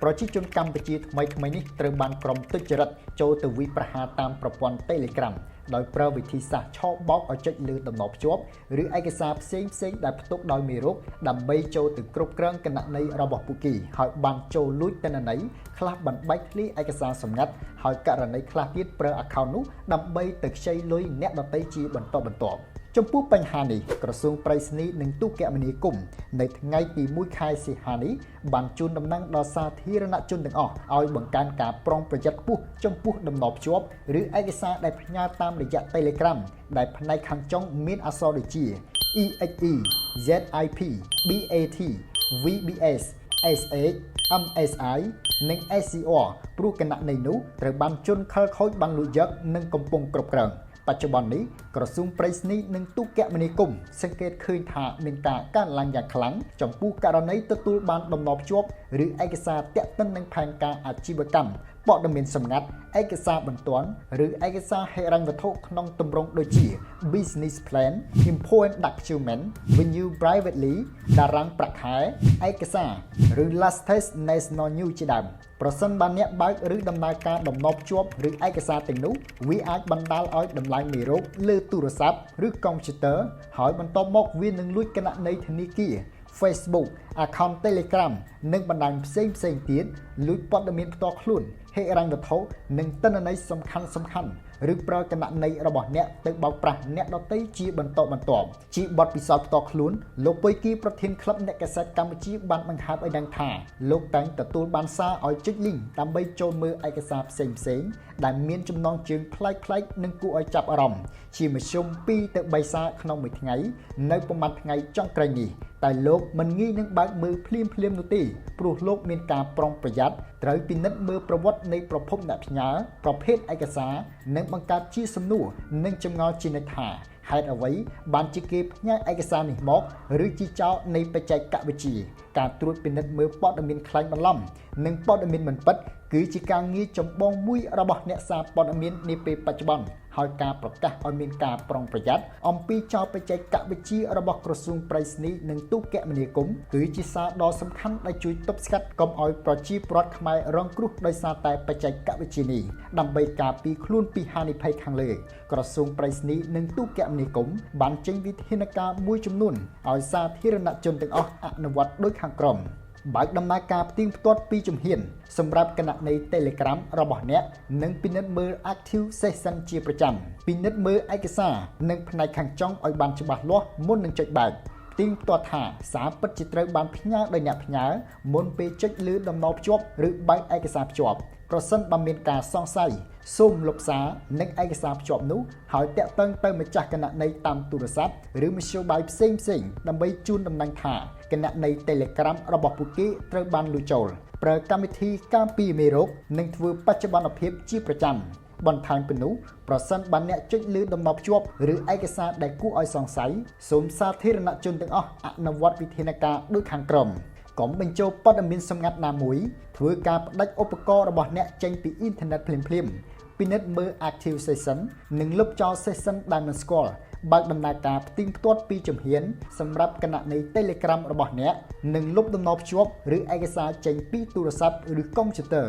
ប្រជាជនកម្ពុជាថ្មីនេះត្រូវបានក្រុមទុច្ចរិតចូលទៅវិប្រហារតាមប្រព័ន្ធ Telegram ដោយប្រើវិធីសាស្ត្រឆបោកឲ្យចុចលើតំណភ្ជាប់ឬឯកសារផ្សេងដែលផ្ទុកដោយមេរោគដើម្បីចូលទៅគ្រប់គ្រងគណនីរបស់ពួកគេហើយបានចូលលួចទិន្នន័យខ្លះបណ្បែកធ្លាយឯកសារសម្ងាត់ហើយករណីខ្លះទៀតប្រើ account នោះដើម្បីទៅខ្ចីលុយអ្នកដទៃជាបន្តបន្ទាប់ចំពោះបញ្ហានេះក្រសួងប្រៃសណីនិងទូរគមនាគមន៍នៅថ្ងៃទី1ខែសីហានេះបានជូនដំណឹងដល់សាធារណជនទាំងអស់ឲ្យបង្កើនការប្រុងប្រយ័ត្នខ្ពស់ចំពោះដំណភ្ជាប់ឬឯកសារដែលផ្ញើតាមរយៈ Telegram ដែលផ្នែកខាងចុងមានអក្សរដូចជា EXE ZIP BAT VBS SH MSI និង SCR ព្រោះគណនីនោះត្រូវបានជន់ខិលខូចបានលួចយកនិងកំពុងគ្រប់គ្រងបច្ចុប្បន្ននេះក្រសួងប្រៃសណីនិងទូរគមនាគមន៍សង្កេតឃើញថាមានការកើនឡើងយ៉ាងខ្លាំងចំពោះករណីទទួលបានដំណភ្ជាប់ឬឯកសារទាក់ទិននឹងផែនការអាជីវកម្មព័ត៌មានសម្ងាត់ឯកសារបន្ទាន់ឬឯកសារហិរញ្ញវត្ថុក្នុងទម្រង់ដូចជា Business Plan Important Document Venue Privately តារាងប្រាក់ខែឯកសារឬ Latest National News ជាដើមប្រសិនបើអ្នកបើកឬដំណើរការដំណភ្ជាប់ឬឯកសារទាំងនោះវាអាចបណ្ដាលឲ្យដំឡើងមេរោគលើទូរស័ព្ទឬកុំព្យូទ័រហើយបន្ទាប់មកវានឹងលួចគណនីធនាគារ Facebook account Telegram និងបណ្ដាញផ្សេងទៀតលួចព័ត៌មានផ្ទាល់ខ្លួនហិរញ្ញវត្ថុនិងទិន្នន័យសំខាន់ឬប្រើគណនីរបស់អ្នកទៅបោកប្រាស់អ្នកដទៃជាបន្តបន្ទាប់ជាបទពិសោធន៍ផ្ទាល់ខ្លួនលោកពុយគីប្រធានក្លឹបអ្នកកាសែតកម្ពុជាបានបង្ហាញឲ្យដឹងថាលោកតែងទទួលបានសារឲ្យចុចលីងដើម្បីចូលមើលឯកសារផ្សេងដែលមានចំណងជើងប្លែកនិងគួរឲ្យចាប់អារម្មណ៍ជាមធ្យម2ទៅ3សារក្នុងមួយថ្ងៃនៅប្រមាណថ្ងៃចុងក្រោយនេះតែលោកមិនងាយនឹងបើកមើលភ្លាមនោះទេព្រោះលោកមានការប្រុងប្រយ័ត្នត្រូវពិនិត្យមើលប្រវត្តិនៃប្រភពអ្នកផ្ញើប្រភេទឯកសារនិងបង្កើតជាសំណួរនិងចម្ងល់ជានិច្ចថាហេតុអ្វីបានជាគេផ្ញើឯកសារនេះមកឬជាចោលនៃបច្ចេកវិទ្យាការត្រួតពិនិត្យមើលព័ត៌មានខ្លាំងបន្លំនិងព័ត៌មានមិនពិតគឺជាការងារចម្បងមួយរបស់អ្នកសារព័ត៌មាននាពេលបច្ចុប្បន្នហើយការប្រកាសឲ្យមានការប្រុងប្រយ័ត្នអំពីចោលបច្ចេកវិទ្យារបស់ក្រសួងប្រៃសណីនិងទូរគមនាគមន៍គឺជាសារដ៏សំខាន់ដែលជួយទប់ស្កាត់កុំឲ្យប្រជាពលរដ្ឋខ្មែររងគ្រោះដោយសារតែបច្ចេកវិទ្យានេះដើម្បីការពារខ្លួនពីហានិភ័យខាងលើក្រសួងប្រៃសណីនិងទូរគមនាគមន៍បានចេញវិធានការមួយចំនួនឲ្យសាធារណជនទាំងអស់អនុវត្តដោយខាងក្រោមបើកដំណើរការផ្ទៀងផ្ទាត់ពីជំហានសម្រាប់គណនី Telegram របស់អ្នកនិងពិនិត្យមើល Active Session ជាប្រចាំពិនិត្យមើលឯកសារនិងផ្នែកខាងចុងឲ្យបានច្បាស់លាស់មុននឹងចុចបើកផ្ទៀងផ្ទាត់ថាសារពិតជាត្រូវបានផ្ញើដោយអ្នកផ្ញើមុនពេលចុចលើដំណភ្ជាប់ឬបើកឯកសារភ្ជាប់ប្រសិនបើមានការសង្ស័យសូមលុបសារនិងឯកសារភ្ជាប់នោះហើយតាក់ទងទៅម្ចាស់គណនីតាមទូរស័ព្ទឬមធ្យោបាយផ្សេងដើម្បីជូនដំណឹងថាគណនី Telegram របស់ពួកគេត្រូវបានលួចចូលប្រើកម្មវិធីការពារមេរោគនិងធ្វើបច្ចុប្បន្នភាពជាប្រចាំបន្ថែមពីនោះប្រសិនបើអ្នកចុចលើដំណភ្ជាប់ឬឯកសារដែលគួរឲ្យសង្ស័យសូមសាធារណជនទាំងអស់អនុវត្តវិធានការដូចខាងក្រោមកុំបញ្ចូលព័ត៌មានសម្ងាត់ណាមួយធ្វើការផ្ដាច់ឧបករណ៍របស់អ្នកចេញពីអ៊ីនធឺណិតភ្លាមពិនិត្យមើល Active Session និងលុបចោល Session ដែលមិនស្គាល់បើកដំណើរការផ្ទៀងផ្ទាត់ពីជំហានសម្រាប់គណនី Telegram របស់អ្នកនិងលុបដំណភ្ជាប់ឬឯកសារចេញពីទូរស័ព្ទឬកុំព្យូទ័រ